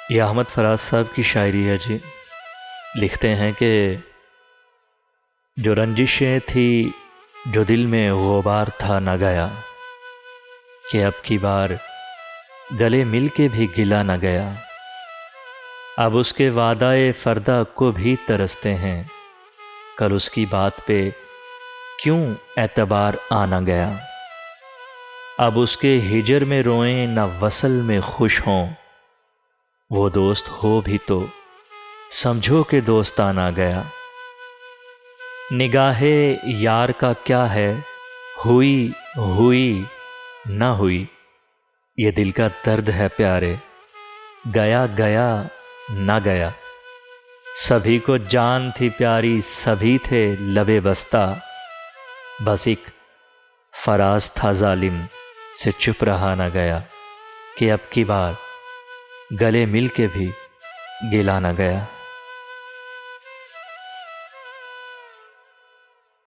یہ احمد فراز صاحب کی شاعری ہے جی۔ لکھتے ہیں کہ جو رنجشیں تھی، جو دل میں غبار تھا نہ گیا، کہ اب کی بار گلے مل کے بھی گلا نہ گیا۔ اب اس کے وعدہ فردا کو بھی ترستے ہیں، کل اس کی بات پہ کیوں اعتبار آنا گیا۔ اب اس کے ہجر میں روئیں نہ وصل میں خوش ہوں، وہ دوست ہو بھی تو سمجھو کہ دوستانہ گیا۔ نگاہ یار کا کیا ہے، ہوئی ہوئی نہ ہوئی، یہ دل کا درد ہے پیارے، گیا گیا نہ گیا۔ سبھی کو جان تھی پیاری، سبھی تھے لبے بستہ، بس ایک فراز تھا ظالم سے چپ رہا نہ گیا، کہ اب کی بار گلے مل کے بھی گلا نہ گیا۔